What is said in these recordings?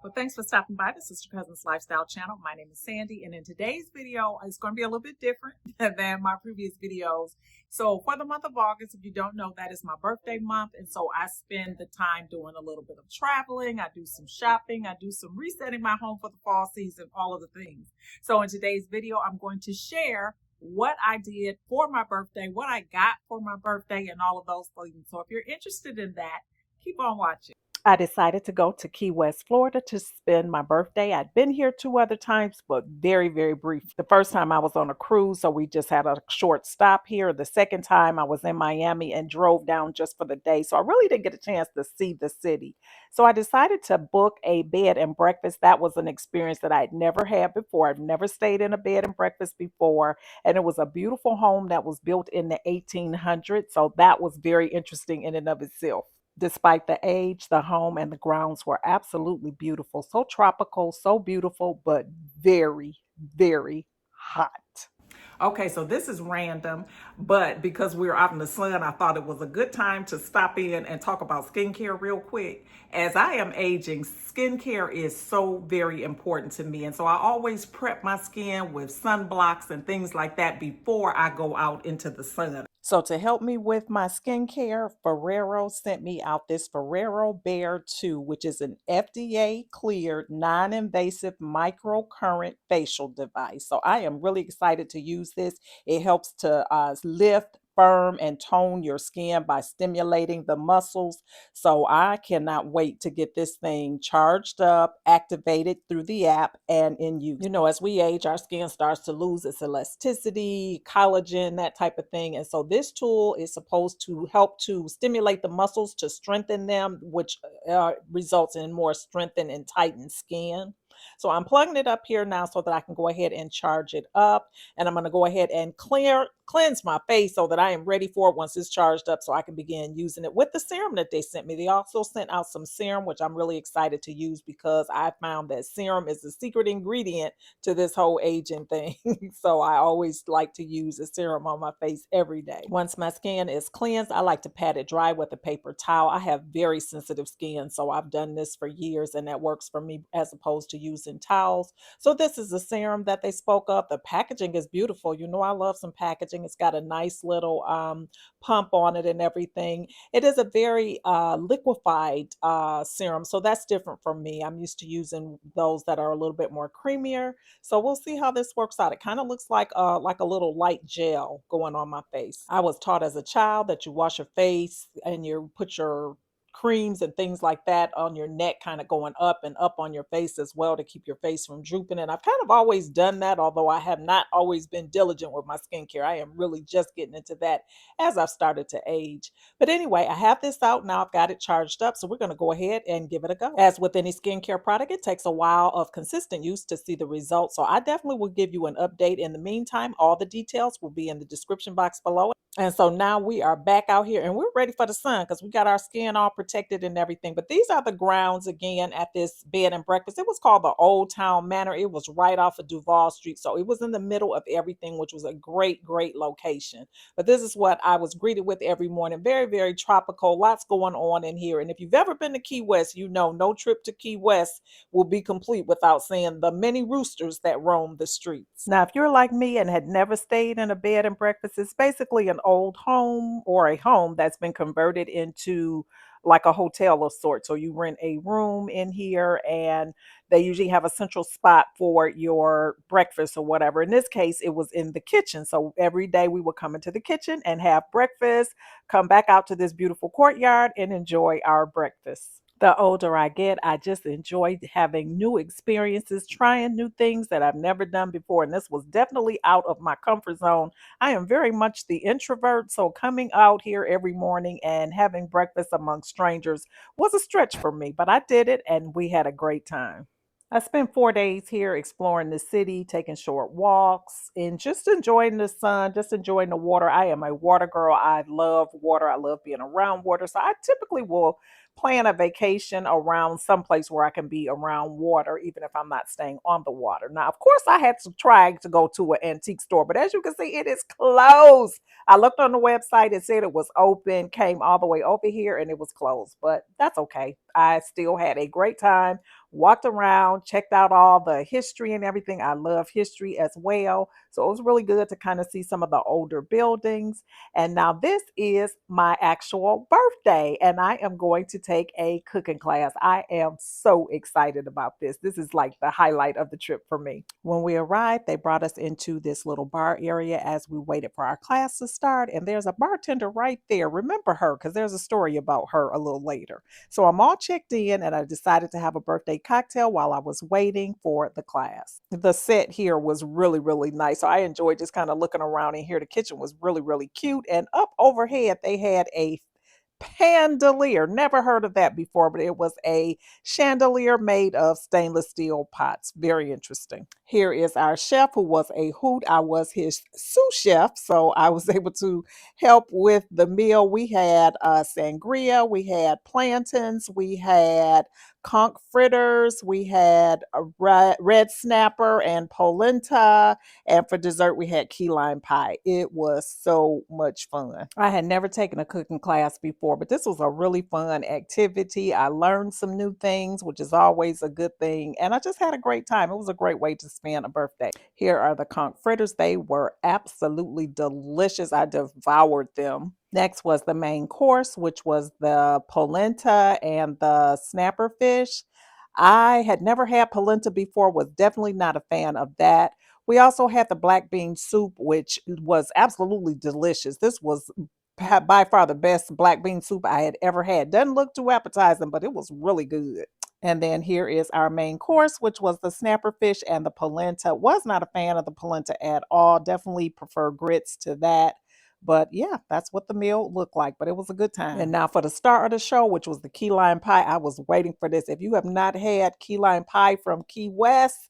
Well, thanks for stopping by the Sister Cousins Lifestyle channel. My name is Sandy, and in today's video, it's going to be a little bit different than my previous videos. So for the month of August, if you don't know, that is my birthday month. And so I spend the time doing a little bit of traveling. I do some shopping. I do some resetting my home for the fall season, all of the things. So in today's video, I'm going to share what I did for my birthday, what I got for my birthday, and all of those things. So if you're interested in that, keep on watching. I decided to go to Key West, Florida to spend my birthday. I'd been here 2 other times, but very, very brief. The first time I was on a cruise, so we just had a short stop here. The second time I was in Miami and drove down just for the day. So I really didn't get a chance to see the city. So I decided to book a bed and breakfast. That was an experience that I'd never had before. I've never stayed in a bed and breakfast before. And it was a beautiful home that was built in the 1800s. So that was very interesting in and of itself. Despite the age, the home and the grounds were absolutely beautiful. So tropical, so beautiful, but very, very hot. Okay, so this is random, but because we were out in the sun, I thought it was a good time to stop in and talk about skincare real quick. As I am aging, skincare is so very important to me. And so I always prep my skin with sunblocks and things like that before I go out into the sun. So to help me with my skincare, FOREO sent me out this FOREO Bear 2, which is an FDA cleared, non-invasive microcurrent facial device. So I am really excited to use this. It helps to lift, firm, and tone your skin by stimulating the muscles. So I cannot wait to get this thing charged up, activated through the app, and in use. You know, as we age, our skin starts to lose its elasticity, collagen, that type of thing. And so this tool is supposed to help to stimulate the muscles to strengthen them, which results in more strengthened and tightened skin. So I'm plugging it up here now so that I can go ahead and charge it up. And I'm going to go ahead and cleanse my face so that I am ready for it once it's charged up so I can begin using it with the serum that they sent me. They also sent out some serum, which I'm really excited to use because I found that serum is the secret ingredient to this whole aging thing. So I always like to use a serum on my face every day. Once my skin is cleansed, I like to pat it dry with a paper towel. I have very sensitive skin, so I've done this for years and that works for me as opposed to using towels. So this is the serum that they spoke of. The packaging is beautiful. You know, I love some packaging. It's got a nice little pump on it and everything. It is a very liquefied serum, so that's different from me. I'm used to using those that are a little bit more creamier. So we'll see how this works out. It kind of looks like a little light gel going on my face. I was taught as a child that you wash your face and you put your creams and things like that on your neck, kind of going up and up on your face as well to keep your face from drooping. And I've kind of always done that, although I have not always been diligent with my skincare. I am really just getting into that as I've started to age. But anyway, I have this out now. I've got it charged up, so we're going to go ahead and give it a go. As with any skincare product, it takes a while of consistent use to see the results. So I definitely will give you an update. In the meantime, all the details will be in the description box below. And so now we are back out here and we're ready for the sun because we got our skin all protected and everything. But these are the grounds again at this bed and breakfast. It was called the Old Town Manor. It was right off of Duval Street. So it was in the middle of everything, which was a great, great location. But this is what I was greeted with every morning. Very, very tropical. Lots going on in here. And if you've ever been to Key West, you know no trip to Key West will be complete without seeing the many roosters that roam the streets. Now, if you're like me and had never stayed in a bed and breakfast, it's basically an old home or a home that's been converted into like a hotel of sorts. So you rent a room in here and they usually have a central spot for your breakfast or whatever. In this case, it was in the kitchen. So every day we would come into the kitchen and have breakfast, come back out to this beautiful courtyard and enjoy our breakfast. The older I get, I just enjoy having new experiences, trying new things that I've never done before. And this was definitely out of my comfort zone. I am very much the introvert, so coming out here every morning and having breakfast among strangers was a stretch for me, but I did it and we had a great time. I spent 4 days here exploring the city, taking short walks, and just enjoying the sun, just enjoying the water. I am a water girl. I love water. I love being around water. So I typically will plan a vacation around someplace where I can be around water, even if I'm not staying on the water. Now, of course, I had to try to go to an antique store, but as you can see, it is closed. I looked on the website, it said it was open, came all the way over here, and it was closed, but that's okay. I still had a great time walked around, checked out all the history and everything. I love history as well. So it was really good to kind of see some of the older buildings. And now this is my actual birthday, and I am going to take a cooking class. I am so excited about this. This is like the highlight of the trip for me. When we arrived, they brought us into this little bar area as we waited for our class to start. And there's a bartender right there. Remember her because there's a story about her a little later. So I'm all checked in, and I decided to have a birthday cocktail while I was waiting for the class. The set here was really, really nice. So I enjoyed just kind of looking around in here. The kitchen was really, really cute. And up overhead, they had a pandelier. Never heard of that before, but it was a chandelier made of stainless steel pots. Very interesting. Here is our chef who was a hoot. I was his sous chef, so I was able to help with the meal. We had sangria, we had plantains, we had conch fritters, we had a red snapper and polenta, and for dessert, we had key lime pie. It was so much fun. I had never taken a cooking class before, but this was a really fun activity. I learned some new things, which is always a good thing. And I just had a great time. It was a great way to spend a birthday. Here are the conch fritters. They were absolutely delicious. I devoured them. Next was the main course, which was the polenta and the snapper fish. I had never had polenta before, was definitely not a fan of that. We also had the black bean soup, which was absolutely delicious. This was by far the best black bean soup I had ever had. Doesn't look too appetizing, but it was really good. And then here is our main course, which was the snapper fish and the polenta. Was not a fan of the polenta at all. Definitely prefer grits to that. But yeah, that's what the meal looked like. But it was a good time. And now for the star of the show, which was the key lime pie. I was waiting for this. If you have not had key lime pie from Key West,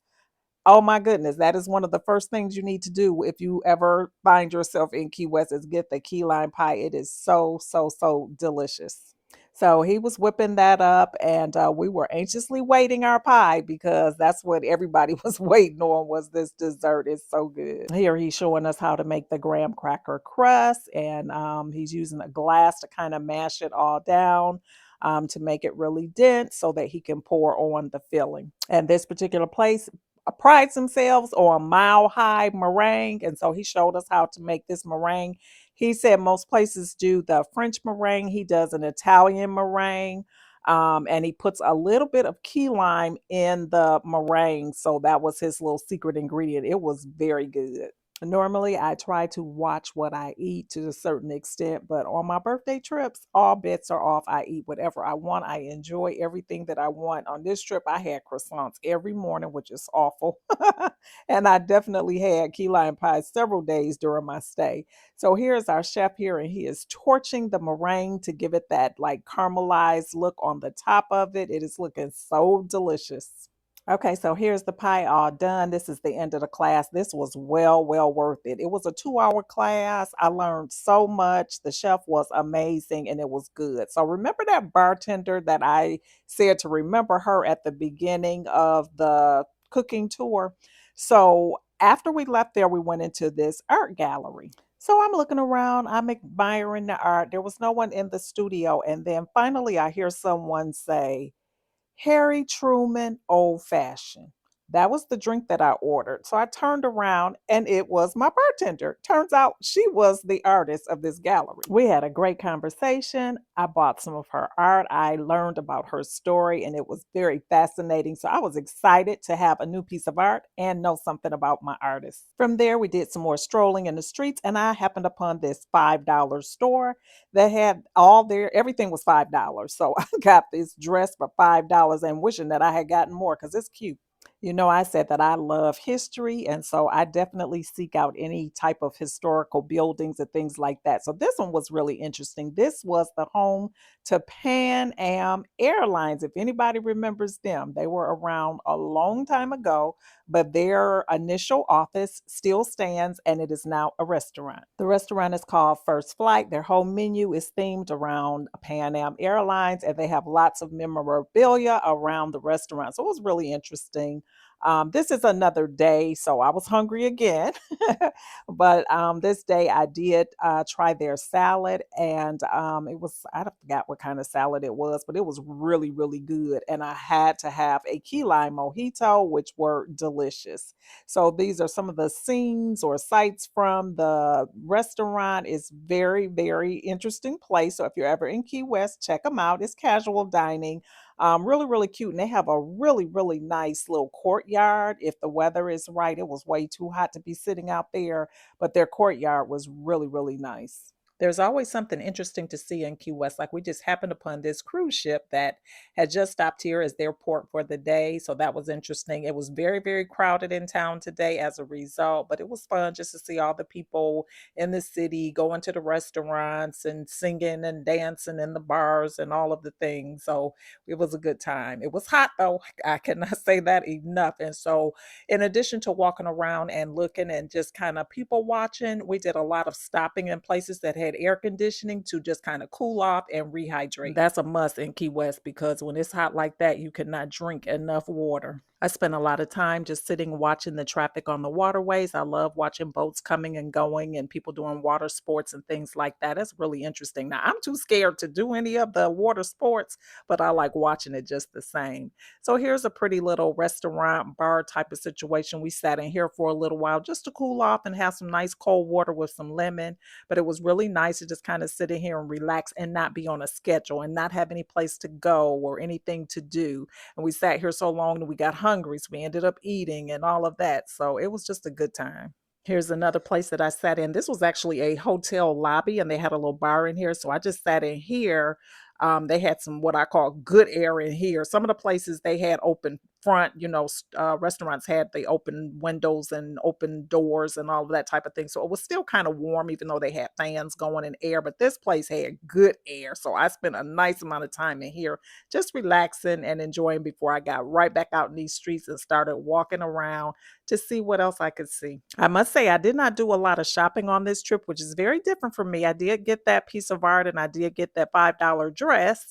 oh my goodness, that is one of the first things you need to do if you ever find yourself in Key West is get the key lime pie. It is so, so, so delicious. So he was whipping that up, and we were anxiously waiting our pie because that's what everybody was waiting on was this dessert. It's so good. Here he's showing us how to make the graham cracker crust, and he's using a glass to kind of mash it all down. To make it really dense so that he can pour on the filling. And this particular place prides themselves on mile high meringue. And so he showed us how to make this meringue. He said most places do the French meringue. He does an Italian meringue. And he puts a little bit of key lime in the meringue. So that was his little secret ingredient. It was very good. Normally, I try to watch what I eat to a certain extent, but on my birthday trips, all bets are off. I eat whatever I want. I enjoy everything that I want. On this trip, I had croissants every morning, which is awful. And I definitely had key lime pie several days during my stay. So here's our chef here, and he is torching the meringue to give it that like caramelized look on the top of it. It is looking so delicious. Okay, so here's the pie all done. This is the end of the class. This was well worth it. It was a 2-hour class. I learned so much. The chef was amazing and it was good. So remember that bartender that I said to remember her at the beginning of the cooking tour? So after we left there, we went into this art gallery. So I'm looking around, I'm admiring the art. There was no one in the studio. And then finally, I hear someone say, Harry Truman Old Fashioned. That was the drink that I ordered. So I turned around and it was my bartender. Turns out she was the artist of this gallery. We had a great conversation. I bought some of her art. I learned about her story and it was very fascinating. So I was excited to have a new piece of art and know something about my artist. From there, we did some more strolling in the streets and I happened upon this $5 store that had all their everything was $5. So I got this dress for $5 and wishing that I had gotten more because it's cute. You know, I said that I love history, and so I definitely seek out any type of historical buildings and things like that. So this one was really interesting. This was the home to Pan Am Airlines. If anybody remembers them, they were around a long time ago, but their initial office still stands and it is now a restaurant. The restaurant is called First Flight. Their whole menu is themed around Pan Am Airlines, and they have lots of memorabilia around the restaurant. So it was really interesting. This is another day, so I was hungry again. But this day I did try their salad, and it was, I forgot what kind of salad it was, but it was really, really good. And I had to have a key lime mojito, which were delicious. So these are some of the scenes or sights from the restaurant. It's very, very interesting place. So if you're ever in Key West, check them out. It's casual dining. Really, really cute. And they have a really, really nice little courtyard. If the weather is right, it was way too hot to be sitting out there, but their courtyard was really, really nice. There's always something interesting to see in Key West. Like we just happened upon this cruise ship that had just stopped here as their port for the day. So that was interesting. It was very, very crowded in town today as a result, but it was fun just to see all the people in the city going to the restaurants and singing and dancing in the bars and all of the things. So it was a good time. It was hot though. I cannot say that enough. And so, in addition to walking around and looking and just kind of people watching, we did a lot of stopping in places that had air conditioning to just kind of cool off and rehydrate. That's a must in Key West because when it's hot like that, you cannot drink enough water. I spent a lot of time just sitting watching the traffic on the waterways. I love watching boats coming and going and people doing water sports and things like that. That's really interesting. Now, I'm too scared to do any of the water sports, but I like watching it just the same. So here's a pretty little restaurant bar type of situation. We sat in here for a little while just to cool off and have some nice cold water with some lemon. But it was really nice to just kind of sit in here and relax and not be on a schedule and not have any place to go or anything to do. And we sat here so long that we got hungry, so we ended up eating and all of that. So it was just a good time. Here's another place that I sat in. This was actually a hotel lobby and they had a little bar in here. So I just sat in here. They had some what I call good air in here. Some of the places they had open front, restaurants had the open windows and open doors and all of that type of thing. So it was still kind of warm, even though they had fans going in air. But this place had good air. So I spent a nice amount of time in here just relaxing and enjoying before I got right back out in these streets and started walking around to see what else I could see. I must say, I did not do a lot of shopping on this trip, which is very different from me. I did get that piece of art and I did get that $5 dress.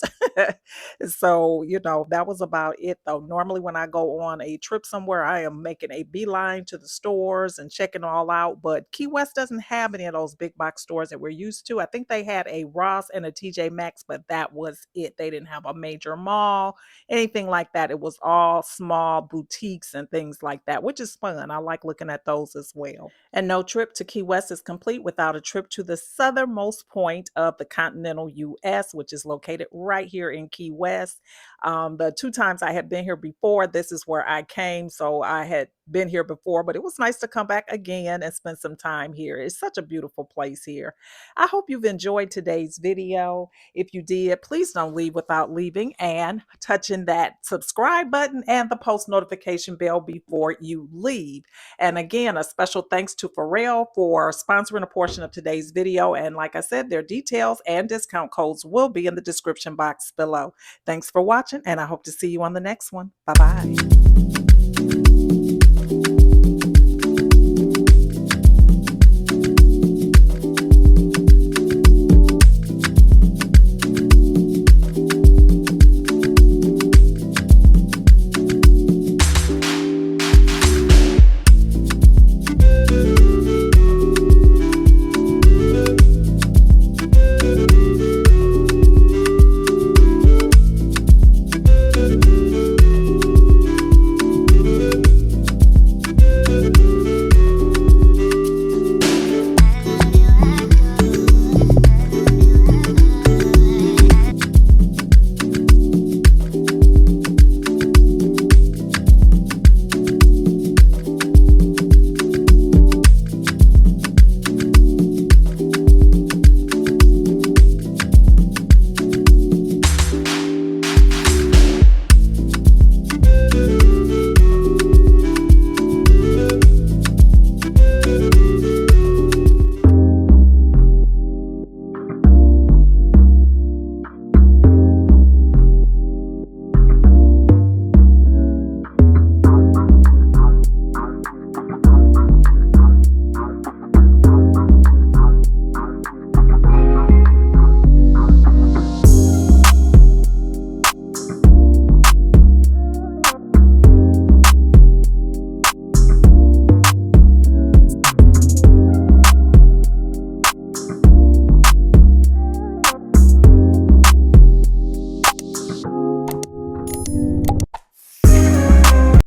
So, that was about it though. Normally, when I go on a trip somewhere, I am making a beeline to the stores and checking all out. But Key West doesn't have any of those big box stores that we're used to. I think they had a Ross and a TJ Maxx, but that was it. They didn't have a major mall, anything like that. It was all small boutiques and things like that, which is fun. I like looking at those as well. And no trip to Key West is complete without a trip to the southernmost point of the continental U.S., which is located right here in Key West. The two times I had been here before, this is where I came. So I had been here before, but it was nice to come back again and spend some time here. It's such a beautiful place here. I hope you've enjoyed today's video. If you did, please don't leave without leaving and touching that subscribe button and the post notification bell before you leave. And again, a special thanks to FOREO for sponsoring a portion of today's video. And like I said, their details and discount codes will be in the description box below. Thanks for watching, and I hope to see you on the next one. Bye-bye.